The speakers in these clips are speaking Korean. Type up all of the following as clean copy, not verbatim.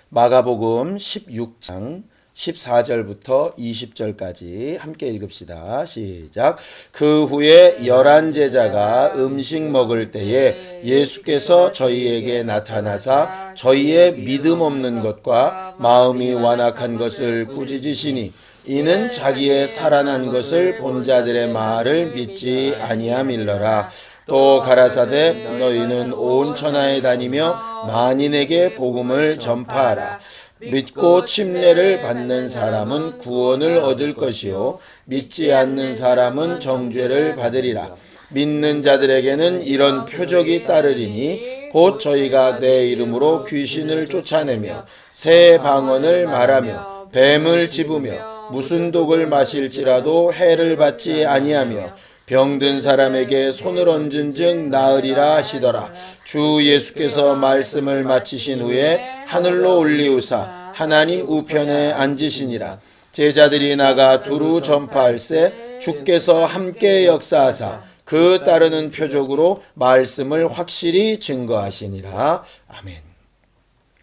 마가복음 16장 14절부터 20절까지 함께 읽읍시다. 시작. 그 후에 11 제자가 음식 먹을 때에 예수께서 저희에게 나타나사 저희의 믿음 없는 것과 마음이 완악한 것을 꾸짖으시니 이는 자기의 살아난 것을 본 자들의 말을 믿지 아니함일러라. 또 가라사대 너희는 온 천하에 다니며 만인에게 복음을 전파하라. 믿고 침례를 받는 사람은 구원을 얻을 것이요 믿지 않는 사람은 정죄를 받으리라. 믿는 자들에게는 이런 표적이 따르리니 곧 저희가 내 이름으로 귀신을 쫓아내며 새 방언을 말하며 뱀을 집으며 무슨 독을 마실지라도 해를 받지 아니하며 병든 사람에게 손을 얹은 즉 나으리라 하시더라. 주 예수께서 말씀을 마치신 후에 하늘로 올리우사 하나님 우편에 앉으시니라. 제자들이 나가 두루 전파할세 주께서 함께 역사하사 그 따르는 표적으로 말씀을 확실히 증거하시니라. 아멘.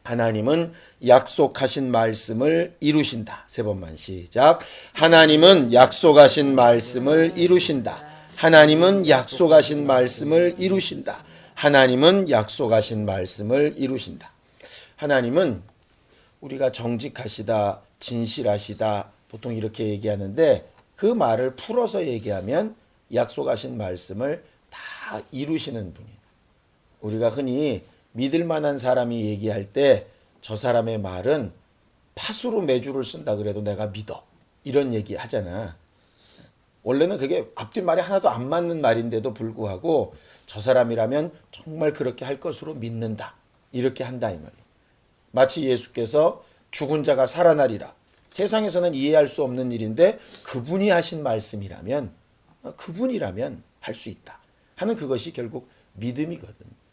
하나님은 약속하신 말씀을 이루신다. 세 번만 시작. 하나님은 약속하신 말씀을 이루신다. 하나님은 약속하신 말씀을 이루신다. 하나님은 약속하신 말씀을 이루신다. 하나님은 우리가 정직하시다, 진실하시다 보통 이렇게 얘기하는데 그 말을 풀어서 얘기하면 약속하신 말씀을 다 이루시는 분이에요. 우리가 흔히 믿을 만한 사람이 얘기할 때 저 사람의 말은 팥으로 메주를 쓴다 그래도 내가 믿어. 이런 얘기 하잖아. 원래는 그게 앞뒷말이 하나도 안 맞는 말인데도 불구하고 저 사람이라면 정말 그렇게 할 것으로 믿는다. 이렇게 한다 이 말이에요. 마치 예수께서 죽은 자가 살아나리라. 세상에서는 이해할 수 없는 일인데 그분이 하신 말씀이라면 그분이라면 할 수 있다 하는 그것이 결국 믿음이거든.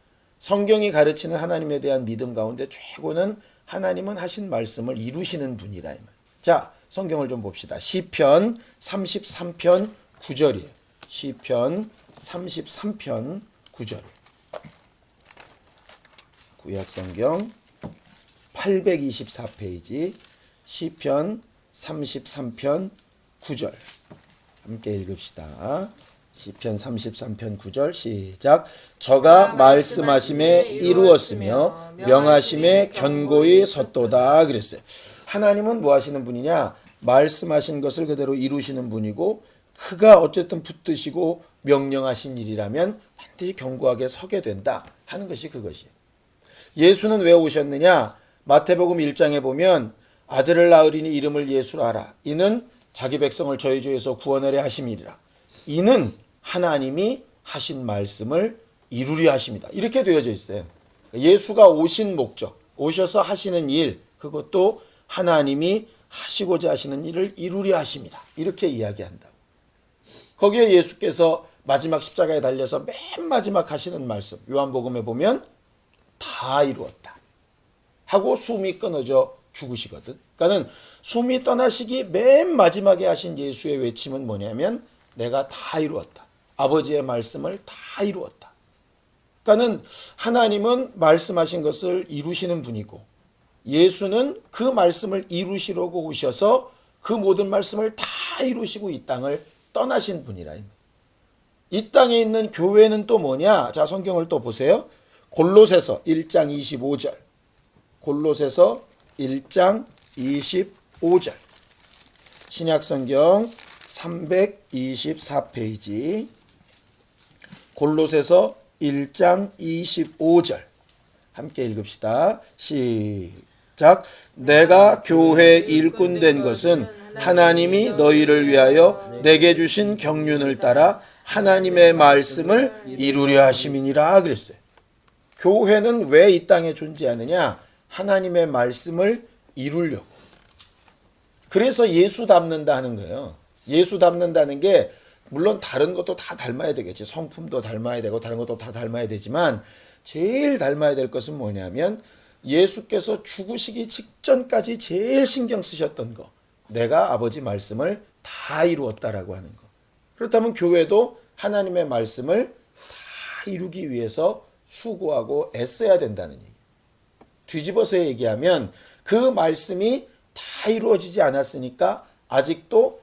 성경이 가르치는 하나님에 대한 믿음 가운데 최고는 하나님은 하신 말씀을 이루시는 분이라 이 말. 자, 성경을 좀 봅시다. 시편 33편 9절이에요. 시편 33편 9절. 구약성경 824페이지 시편 33편 9절. 함께 읽읍시다. 시편 33편 9절 시작. 저가 말씀하심에 이루었으며 명하심에 견고히 섰도다 그랬어요. 하나님은 뭐 하시는 분이냐? 말씀하신 것을 그대로 이루시는 분이고 그가 어쨌든 붙드시고 명령하신 일이라면 반드시 견고하게 서게 된다 하는 것이 그것이에요. 예수는 왜 오셨느냐? 마태복음 1장에 보면 아들을 낳으리니 이름을 예수라 하라. 이는 자기 백성을 저희 죄에서 구원하려 하심이리라. 이는 하나님이 하신 말씀을 이루려 하십니다. 이렇게 되어져 있어요. 예수가 오신 목적, 오셔서 하시는 일, 그것도 하나님이 하시고자 하시는 일을 이루려 하십니다. 이렇게 이야기한다고. 거기에 예수께서 마지막 십자가에 달려서 맨 마지막 하시는 말씀, 요한복음에 보면 다 이루었다 하고 숨이 끊어져 죽으시거든. 그러니까는 숨이 떠나시기 맨 마지막에 하신 예수의 외침은 뭐냐면 내가 다 이루었다. 아버지의 말씀을 다 이루었다. 그러니까는 하나님은 말씀하신 것을 이루시는 분이고 예수는 그 말씀을 이루시려고 오셔서 그 모든 말씀을 다 이루시고 이 땅을 떠나신 분이라. 이 땅에 있는 교회는 또 뭐냐? 자, 성경을 또 보세요. 골로새서 1장 25절. 골로새서 1장 25절. 신약성경 324페이지. 골로새서 1장 25절. 함께 읽읍시다. 시작. 내가 교회 일꾼 된 것은 하나님이 너희를 위하여 내게 주신 경륜을 따라 하나님의 말씀을 이루려 하심이니라 그랬어요. 교회는 왜 이 땅에 존재하느냐? 하나님의 말씀을 이루려고. 그래서 예수 닮는다 하는 거예요. 예수 닮는다는 게 물론 다른 것도 다 닮아야 되겠지. 성품도 닮아야 되고 다른 것도 다 닮아야 되지만 제일 닮아야 될 것은 뭐냐면 예수께서 죽으시기 직전까지 제일 신경 쓰셨던 거. 내가 아버지 말씀을 다 이루었다라고 하는 거. 그렇다면 교회도 하나님의 말씀을 다 이루기 위해서 수고하고 애써야 된다는 얘기. 뒤집어서 얘기하면 그 말씀이 다 이루어지지 않았으니까 아직도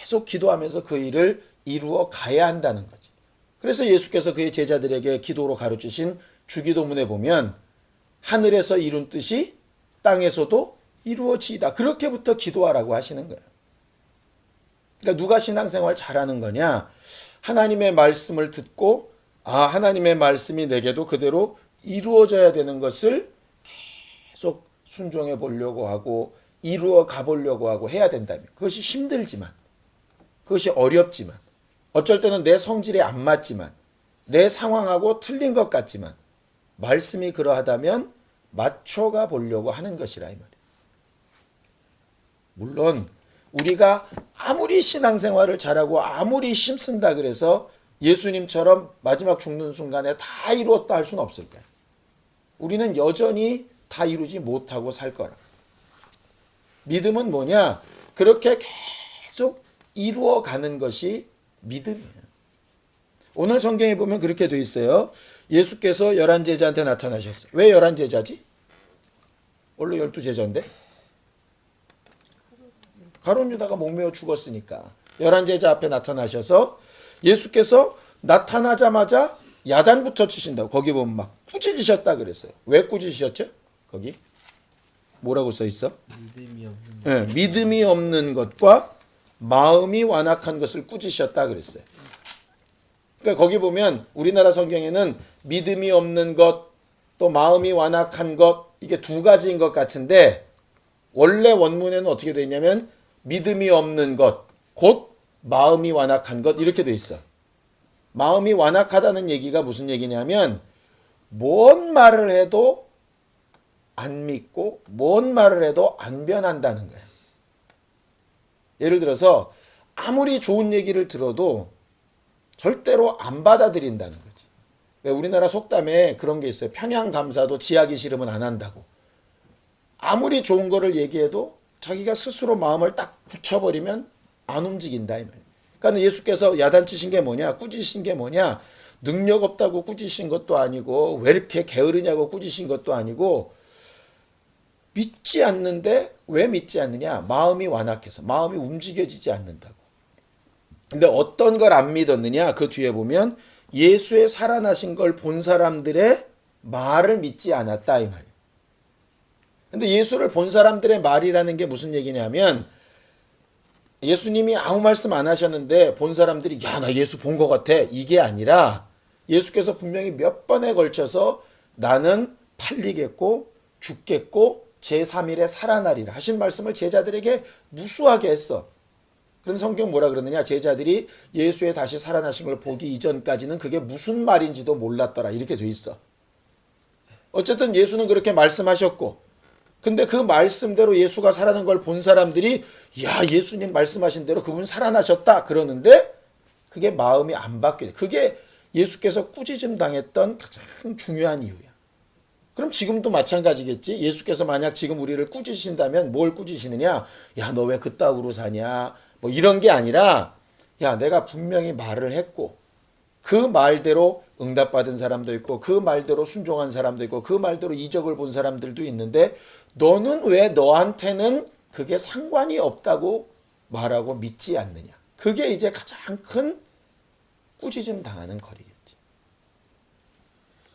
계속 기도하면서 그 일을 이루어 가야 한다는 거지. 그래서 예수께서 그의 제자들에게 기도로 가르치신 주기도문에 보면 하늘에서 이룬 뜻이 땅에서도 이루어지이다. 그렇게부터 기도하라고 하시는 거예요. 그러니까 누가 신앙생활 잘하는 거냐? 하나님의 말씀을 듣고 하나님의 말씀이 내게도 그대로 이루어져야 되는 것을 계속 순종해 보려고 하고 이루어 가보려고 하고 해야 된다면, 그것이 힘들지만, 그것이 어렵지만, 어쩔 때는 내 성질에 안 맞지만, 내 상황하고 틀린 것 같지만 말씀이 그러하다면 맞춰가 보려고 하는 것이라 이 말이에요. 물론 우리가 아무리 신앙생활을 잘하고 아무리 힘쓴다 그래서 예수님처럼 마지막 죽는 순간에 다 이루었다 할 수는 없을 거예요. 우리는 여전히 다 이루지 못하고 살 거라. 믿음은 뭐냐? 그렇게 계속 이루어가는 것이 믿음이에요. 오늘 성경에 보면 그렇게 돼 있어요. 예수께서 11제자한테 나타나셨어요. 왜 11제자지? 원래 12제자인데? 가룟 유다가 목매어 죽었으니까 11제자 앞에 나타나셔서 예수께서 나타나자마자 야단부터 치신다고. 거기 보면 막 꾸짖으셨다 그랬어요. 왜 꾸짖으셨죠? 거기 뭐라고 써 있어? 믿음이 없는 것과 마음이 완악한 것을 꾸짖으셨다 그랬어요. 그러니까 거기 보면 우리나라 성경에는 믿음이 없는 것, 또 마음이 완악한 것, 이게 두 가지인 것 같은데 원래 원문에는 어떻게 되어 있냐면 믿음이 없는 것, 곧 마음이 완악한 것, 이렇게 되어 있어. 마음이 완악하다는 얘기가 무슨 얘기냐면 뭔 말을 해도 안 믿고 뭔 말을 해도 안 변한다는 거야. 예를 들어서 아무리 좋은 얘기를 들어도 절대로 안 받아들인다는 거지. 왜 우리나라 속담에 그런 게 있어요. 평양감사도 지하기 싫으면 안 한다고. 아무리 좋은 거를 얘기해도 자기가 스스로 마음을 딱 붙여버리면 안 움직인다 이 말이에요. 그러니까 예수께서 야단치신 게 뭐냐? 꾸짖으신 게 뭐냐? 능력 없다고 꾸짖으신 것도 아니고 왜 이렇게 게으르냐고 꾸짖으신 것도 아니고 믿지 않는데 왜 믿지 않느냐? 마음이 완악해서 마음이 움직여지지 않는다고. 근데 어떤 걸 안 믿었느냐? 그 뒤에 보면 예수의 살아나신 걸 본 사람들의 말을 믿지 않았다 이 말이에요. 근데 예수를 본 사람들의 말이라는 게 무슨 얘기냐면 예수님이 아무 말씀 안 하셨는데 본 사람들이 야, 나 예수 본 것 같아. 이게 아니라 예수께서 분명히 몇 번에 걸쳐서 나는 팔리겠고 죽겠고 제3일에 살아나리라 하신 말씀을 제자들에게 무수하게 했어. 그런 성경 뭐라 그러느냐? 제자들이 예수의 다시 살아나신 걸 보기 이전까지는 그게 무슨 말인지도 몰랐더라. 이렇게 돼 있어. 어쨌든 예수는 그렇게 말씀하셨고 근데 그 말씀대로 예수가 살아난 걸 본 사람들이 야, 예수님 말씀하신 대로 그분 살아나셨다 그러는데 그게 마음이 안 바뀌어요. 그게 예수께서 꾸짖음 당했던 가장 중요한 이유야. 그럼 지금도 마찬가지겠지. 예수께서 만약 지금 우리를 꾸짖으신다면 뭘 꾸짖으시느냐? 야, 너 왜 그따구로 사냐? 뭐 이런 게 아니라 야, 내가 분명히 말을 했고 그 말대로 응답받은 사람도 있고 그 말대로 순종한 사람도 있고 그 말대로 이적을 본 사람들도 있는데 너는 왜 너한테는 그게 상관이 없다고 말하고 믿지 않느냐. 그게 이제 가장 큰 꾸짖음 당하는 거리겠지.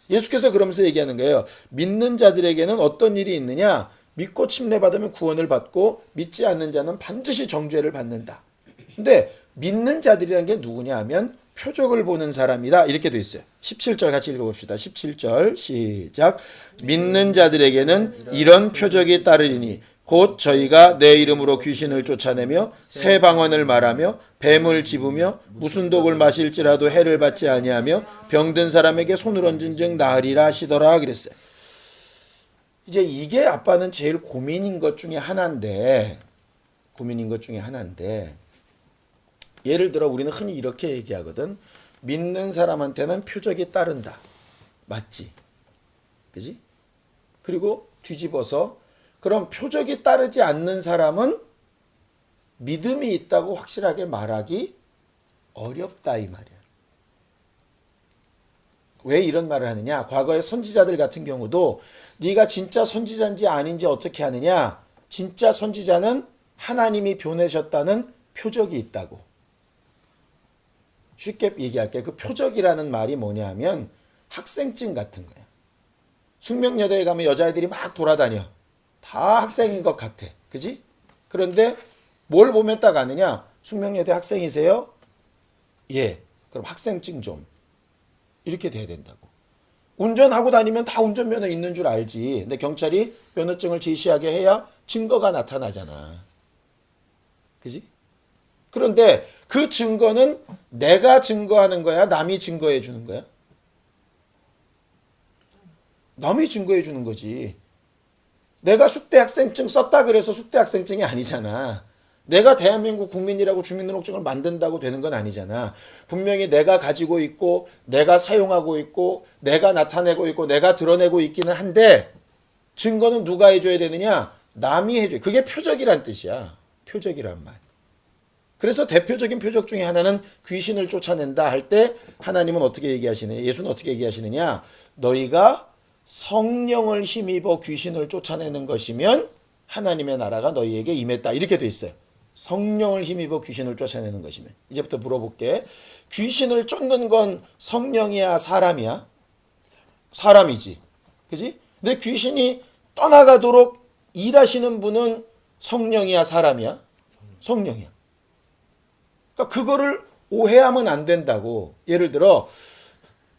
예수께서 그러면서 얘기하는 거예요. 믿는 자들에게는 어떤 일이 있느냐. 믿고 침례받으면 구원을 받고 믿지 않는 자는 반드시 정죄를 받는다. 근데 믿는 자들이라는 게 누구냐 하면 표적을 보는 사람이다. 이렇게 돼 있어요. 17절 같이 읽어봅시다. 17절 시작. 믿는 자들에게는 이런 표적이 따르리니 곧 저희가 내 이름으로 귀신을 쫓아내며 새 방언을 말하며 뱀을 집으며 무슨 독을 마실지라도 해를 받지 아니하며 병든 사람에게 손을 얹은 즉 나으리라 하시더라 그랬어요. 이제 이게 아빠는 제일 고민인 것 중에 하나인데 예를 들어 우리는 흔히 이렇게 얘기하거든. 믿는 사람한테는 표적이 따른다. 맞지? 그지? 그리고 뒤집어서 그럼 표적이 따르지 않는 사람은 믿음이 있다고 확실하게 말하기 어렵다 이 말이야. 왜 이런 말을 하느냐? 과거의 선지자들 같은 경우도 네가 진짜 선지자인지 아닌지 어떻게 하느냐? 진짜 선지자는 하나님이 보내셨다는 표적이 있다고. 쉽게 얘기할게. 그 표적이라는 말이 뭐냐 하면 학생증 같은 거야. 숙명여대에 가면 여자애들이 막 돌아다녀. 다 학생인 것 같아. 그지? 그런데 뭘 보면 딱 아느냐? 숙명여대 학생이세요? 예. 그럼 학생증 좀. 이렇게 돼야 된다고. 운전하고 다니면 다 운전면허 있는 줄 알지. 근데 경찰이 면허증을 제시하게 해야 증거가 나타나잖아. 그지? 그런데 그 증거는 내가 증거하는 거야? 남이 증거해 주는 거야? 남이 증거해 주는 거지. 내가 숙대학생증 썼다 그래서 숙대학생증이 아니잖아. 내가 대한민국 국민이라고 주민등록증을 만든다고 되는 건 아니잖아. 분명히 내가 가지고 있고 내가 사용하고 있고 내가 나타내고 있고 내가 드러내고 있기는 한데 증거는 누가 해줘야 되느냐? 남이 해줘야 돼. 그게 표적이란 뜻이야. 표적이란 말. 그래서 대표적인 표적 중에 하나는 귀신을 쫓아낸다 할 때 하나님은 어떻게 얘기하시느냐? 예수는 어떻게 얘기하시느냐? 너희가 성령을 힘입어 귀신을 쫓아내는 것이면 하나님의 나라가 너희에게 임했다. 이렇게 돼 있어요. 성령을 힘입어 귀신을 쫓아내는 것이면. 이제부터 물어볼게. 귀신을 쫓는 건 성령이야 사람이야? 사람이지. 그지? 근데 귀신이 떠나가도록 일하시는 분은 성령이야 사람이야? 성령이야. 그러니까 그거를 오해하면 안 된다고. 예를 들어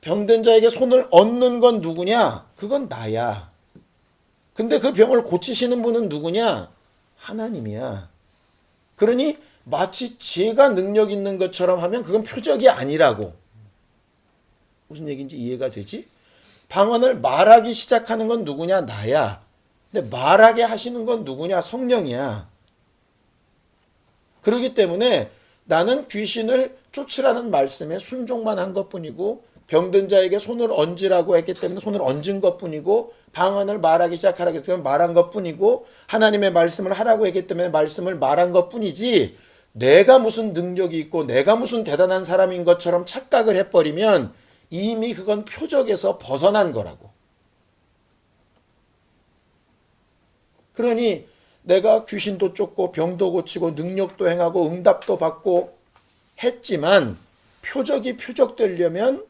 병든 자에게 손을 얹는 건 누구냐? 그건 나야. 근데 그 병을 고치시는 분은 누구냐? 하나님이야. 그러니 마치 제가 능력 있는 것처럼 하면 그건 표적이 아니라고. 무슨 얘기인지 이해가 되지? 방언을 말하기 시작하는 건 누구냐? 나야. 근데 말하게 하시는 건 누구냐? 성령이야. 그렇기 때문에 나는 귀신을 쫓으라는 말씀에 순종만 한 것뿐이고 병든 자에게 손을 얹으라고 했기 때문에 손을 얹은 것뿐이고 방언을 말하기 시작하라고 했기 때문에 말한 것뿐이고 하나님의 말씀을 하라고 했기 때문에 말씀을 말한 것뿐이지 내가 무슨 능력이 있고 내가 무슨 대단한 사람인 것처럼 착각을 해버리면 이미 그건 표적에서 벗어난 거라고. 그러니 내가 귀신도 쫓고 병도 고치고 능력도 행하고 응답도 받고 했지만 표적이 표적되려면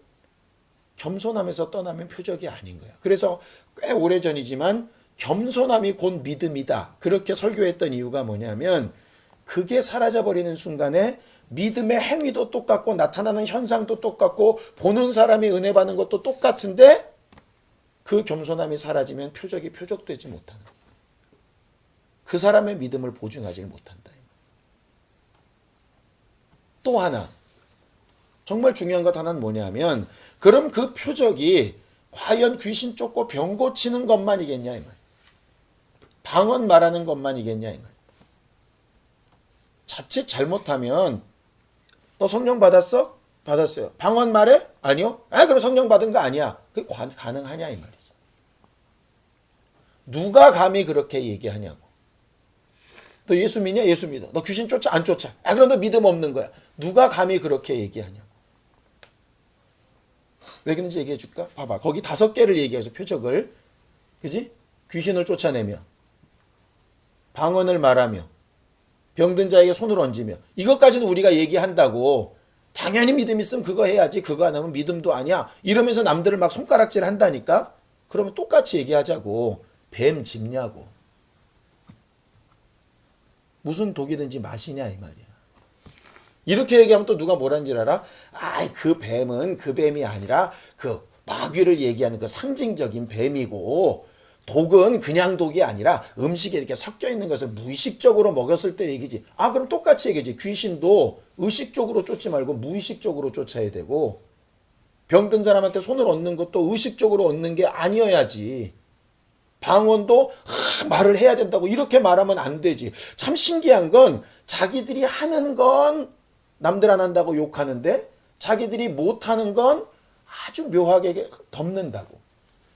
겸손함에서 떠나면 표적이 아닌 거야. 그래서 꽤 오래전이지만 겸손함이 곧 믿음이다. 그렇게 설교했던 이유가 뭐냐면 그게 사라져버리는 순간에 믿음의 행위도 똑같고 나타나는 현상도 똑같고 보는 사람이 은혜 받는 것도 똑같은데 그 겸손함이 사라지면 표적이 표적되지 못하는 거야. 그 사람의 믿음을 보증하지 못한다. 또 하나 정말 중요한 것 하나는 뭐냐면 그럼 그 표적이 과연 귀신 쫓고 병 고치는 것만이겠냐 이 말. 방언 말하는 것만이겠냐 이 말. 자칫 잘못하면 너 성령 받았어? 받았어요. 방언 말해? 아니요. 그럼 성령 받은 거 아니야. 그게 가능하냐 이 말이지. 누가 감히 그렇게 얘기하냐고. 너 예수 믿냐? 예수 믿어. 너 귀신 쫓아? 안 쫓아. 그럼 너 믿음 없는 거야. 누가 감히 그렇게 얘기하냐고. 왜 그런지 얘기해 줄까? 봐봐. 거기 5개를 얘기해서 표적을. 그지? 귀신을 쫓아내며 방언을 말하며 병든 자에게 손을 얹으며 이것까지는 우리가 얘기한다고. 당연히 믿음 있으면 그거 해야지. 그거 안 하면 믿음도 아니야. 이러면서 남들을 막 손가락질 한다니까? 그러면 똑같이 얘기하자고. 뱀 짚냐고. 무슨 독이든지 마시냐 이 말이야. 이렇게 얘기하면 또 누가 뭐라는 줄 알아? 그 뱀은 그 뱀이 아니라 그 마귀를 얘기하는 그 상징적인 뱀이고 독은 그냥 독이 아니라 음식에 이렇게 섞여 있는 것을 무의식적으로 먹였을 때 얘기지. 그럼 똑같이 얘기지. 귀신도 의식적으로 쫓지 말고 무의식적으로 쫓아야 되고 병든 사람한테 손을 얹는 것도 의식적으로 얹는 게 아니어야지. 방언도 말을 해야 된다고 이렇게 말하면 안 되지. 참 신기한 건 자기들이 하는 건 남들 안 한다고 욕하는데 자기들이 못하는 건 아주 묘하게 덮는다고.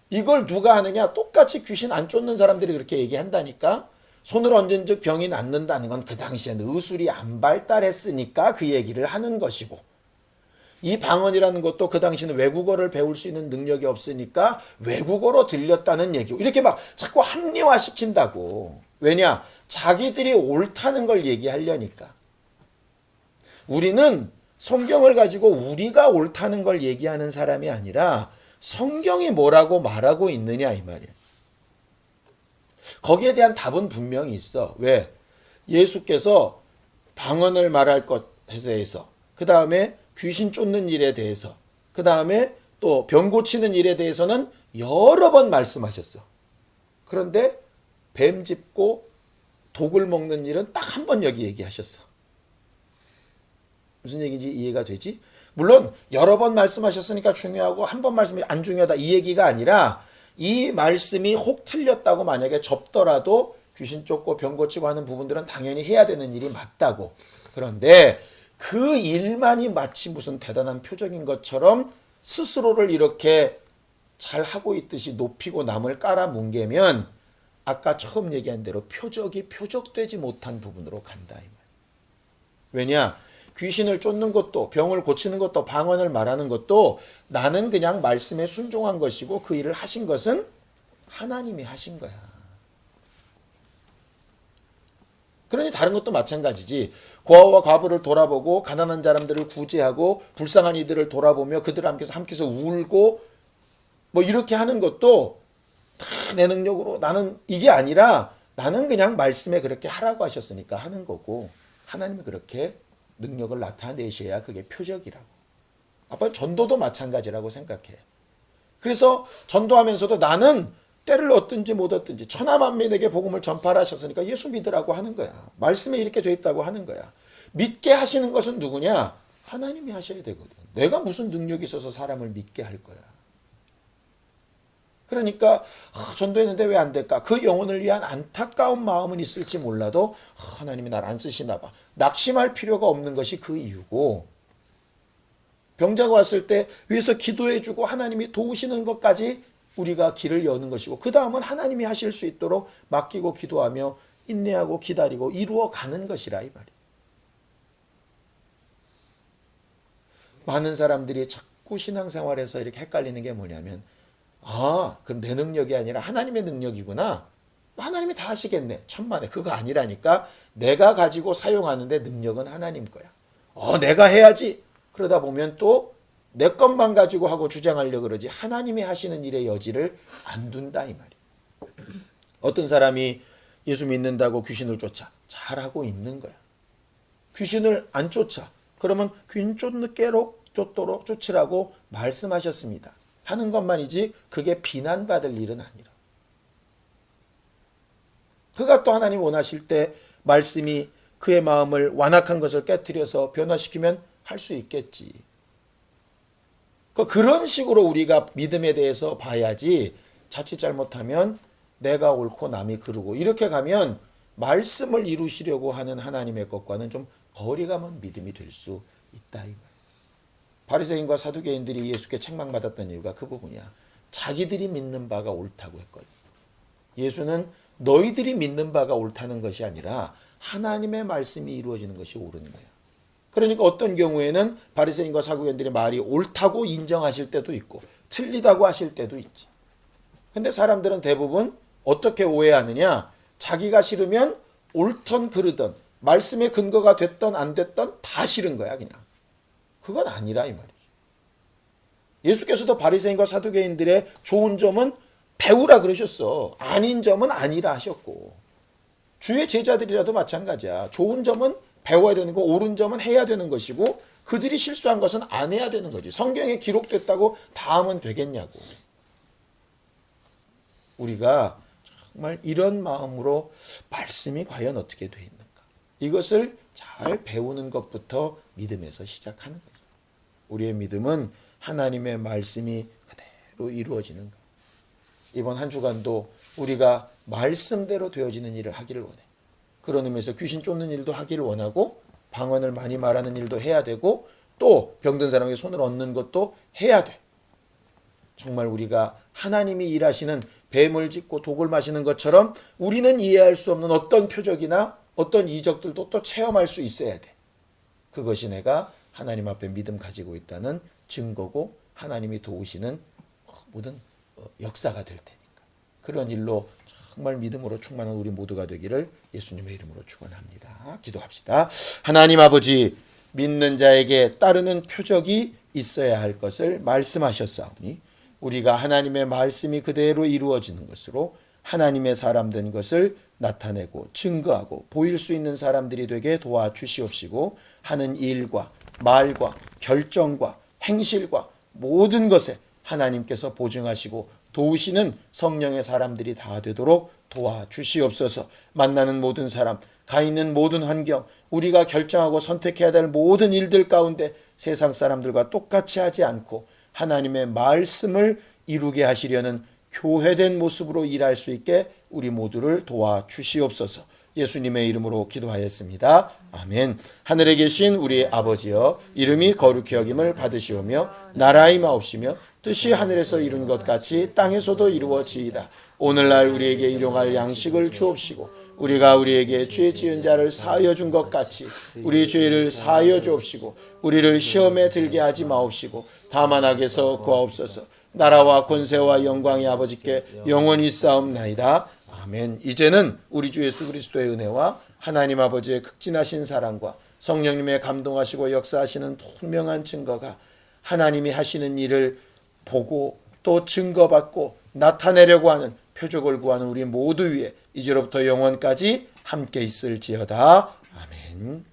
이걸 누가 하느냐? 똑같이 귀신 안 쫓는 사람들이 그렇게 얘기한다니까. 손을 얹은 즉 병이 낫는다는 건 그 당시에는 의술이 안 발달했으니까 그 얘기를 하는 것이고 이 방언이라는 것도 그 당시는 외국어를 배울 수 있는 능력이 없으니까 외국어로 들렸다는 얘기고, 이렇게 막 자꾸 합리화시킨다고. 왜냐? 자기들이 옳다는 걸 얘기하려니까. 우리는 성경을 가지고 우리가 옳다는 걸 얘기하는 사람이 아니라 성경이 뭐라고 말하고 있느냐 이 말이에요. 거기에 대한 답은 분명히 있어. 왜? 예수께서 방언을 말할 것에 대해서, 그 다음에 귀신 쫓는 일에 대해서, 그 다음에 또 병 고치는 일에 대해서는 여러 번 말씀하셨어. 그런데 뱀 짚고 독을 먹는 일은 딱 한 번 여기 얘기하셨어. 무슨 얘기인지 이해가 되지? 물론 여러 번 말씀하셨으니까 중요하고 한 번 말씀이 안 중요하다 이 얘기가 아니라, 이 말씀이 혹 틀렸다고 만약에 접더라도 귀신 쫓고 병 고치고 하는 부분들은 당연히 해야 되는 일이 맞다고. 그런데 그 일만이 마치 무슨 대단한 표적인 것처럼 스스로를 이렇게 잘 하고 있듯이 높이고 남을 깔아뭉개면 아까 처음 얘기한 대로 표적이 표적되지 못한 부분으로 간다 이 말. 왜냐? 귀신을 쫓는 것도, 병을 고치는 것도, 방언을 말하는 것도 나는 그냥 말씀에 순종한 것이고, 그 일을 하신 것은 하나님이 하신 거야. 그러니 다른 것도 마찬가지지. 고아와 과부를 돌아보고 가난한 사람들을 구제하고 불쌍한 이들을 돌아보며 그들 함께서 울고 뭐 이렇게 하는 것도 다 내 능력으로, 나는 이게 아니라 나는 그냥 말씀에 그렇게 하라고 하셨으니까 하는 거고, 하나님이 그렇게 능력을 나타내셔야 그게 표적이라고. 아빠 전도도 마찬가지라고 생각해. 그래서 전도하면서도 나는 때를 얻든지 못 얻든지 천하만민에게 복음을 전파하라 하셨으니까 예수 믿으라고 하는 거야. 말씀에 이렇게 돼 있다고 하는 거야. 믿게 하시는 것은 누구냐? 하나님이 하셔야 되거든. 내가 무슨 능력이 있어서 사람을 믿게 할 거야. 그러니까 전도했는데 왜 안 될까? 그 영혼을 위한 안타까운 마음은 있을지 몰라도 하나님이 날 안 쓰시나 봐. 낙심할 필요가 없는 것이 그 이유고, 병자가 왔을 때 위에서 기도해주고 하나님이 도우시는 것까지 우리가 길을 여는 것이고, 그 다음은 하나님이 하실 수 있도록 맡기고 기도하며 인내하고 기다리고 이루어가는 것이라 이 말이에요. 많은 사람들이 자꾸 신앙생활에서 이렇게 헷갈리는 게 뭐냐면, 그럼 내 능력이 아니라 하나님의 능력이구나. 하나님이 다 하시겠네. 천만에. 그거 아니라니까. 내가 가지고 사용하는데 능력은 하나님 거야. 내가 해야지. 그러다 보면 또 내 것만 가지고 하고 주장하려고 그러지 하나님이 하시는 일의 여지를 안 둔다 이 말이에요. 어떤 사람이 예수 믿는다고 귀신을 쫓아. 잘하고 있는 거야. 귀신을 안 쫓아. 그러면 귀신 쫓도록 쫓으라고 말씀하셨습니다. 하는 것만이지 그게 비난받을 일은 아니라. 그가 또 하나님 원하실 때 말씀이 그의 마음을 완악한 것을 깨트려서 변화시키면 할 수 있겠지. 그런 식으로 우리가 믿음에 대해서 봐야지, 자칫 잘못하면 내가 옳고 남이 그르고 이렇게 가면 말씀을 이루시려고 하는 하나님의 것과는 좀 거리가 먼 믿음이 될 수 있다 이 말. 바리새인과 사두개인들이 예수께 책망받았던 이유가 그 부분이야. 자기들이 믿는 바가 옳다고 했거든. 예수는 너희들이 믿는 바가 옳다는 것이 아니라 하나님의 말씀이 이루어지는 것이 옳은 거야. 그러니까 어떤 경우에는 바리새인과 사두개인들의 말이 옳다고 인정하실 때도 있고 틀리다고 하실 때도 있지. 근데 사람들은 대부분 어떻게 오해하느냐? 자기가 싫으면 옳던 그르던 말씀의 근거가 됐던 안 됐던 다 싫은 거야 그냥. 그건 아니라 이 말이죠. 예수께서도 바리새인과 사두개인들의 좋은 점은 배우라 그러셨어. 아닌 점은 아니라 하셨고, 주의 제자들이라도 마찬가지야. 좋은 점은 배워야 되는 거, 옳은 점은 해야 되는 것이고, 그들이 실수한 것은 안 해야 되는 거지. 성경에 기록됐다고 다 하면 되겠냐고. 우리가 정말 이런 마음으로 말씀이 과연 어떻게 돼 있는가, 이것을 잘 배우는 것부터 믿음에서 시작하는 거죠. 우리의 믿음은 하나님의 말씀이 그대로 이루어지는 거예요. 이번 한 주간도 우리가 말씀대로 되어지는 일을 하기를 원해. 그런 의미에서 귀신 쫓는 일도 하기를 원하고, 방언을 많이 말하는 일도 해야 되고, 또 병든 사람에게 손을 얹는 것도 해야 돼. 정말 우리가 하나님이 일하시는 뱀을 짚고 독을 마시는 것처럼 우리는 이해할 수 없는 어떤 표적이나 어떤 이적들도 또 체험할 수 있어야 돼. 그것이 내가 하나님 앞에 믿음 가지고 있다는 증거고 하나님이 도우시는 모든 역사가 될 테니까 그런 일로 정말 믿음으로 충만한 우리 모두가 되기를 예수님의 이름으로 축원합니다. 기도합시다. 하나님 아버지, 믿는 자에게 따르는 표적이 있어야 할 것을 말씀하셨사오니 우리가 하나님의 말씀이 그대로 이루어지는 것으로 하나님의 사람 된 것을 나타내고 증거하고 보일 수 있는 사람들이 되게 도와주시옵시고 하는 일과 말과 결정과 행실과 모든 것에 하나님께서 보증하시고 도우시는 성령의 사람들이 다 되도록 도와주시옵소서. 만나는 모든 사람, 가 있는 모든 환경, 우리가 결정하고 선택해야 될 모든 일들 가운데 세상 사람들과 똑같이 하지 않고 하나님의 말씀을 이루게 하시려는 교회된 모습으로 일할 수 있게 우리 모두를 도와주시옵소서. 예수님의 이름으로 기도하였습니다. 아멘. 하늘에 계신 우리 아버지여, 이름이 거룩히 여김을 받으시오며 나라의 마옵시며 뜻이 하늘에서 이룬 것 같이 땅에서도 이루어지이다. 오늘날 우리에게 일용할 양식을 주옵시고 우리가 우리에게 죄 지은 자를 사하여 준 것 같이 우리 죄를 사하여 주옵시고 우리를 시험에 들게 하지 마옵시고 다만 악에서 구하옵소서. 나라와 권세와 영광이 아버지께 영원히 싸움나이다. 아멘. 이제는 우리 주 예수 그리스도의 은혜와 하나님 아버지의 극진하신 사랑과 성령님의 감동하시고 역사하시는 분명한 증거가 하나님이 하시는 일을 보고 또 증거받고 나타내려고 하는 표적을 구하는 우리 모두 위에 이제로부터 영원까지 함께 있을지어다. 아멘.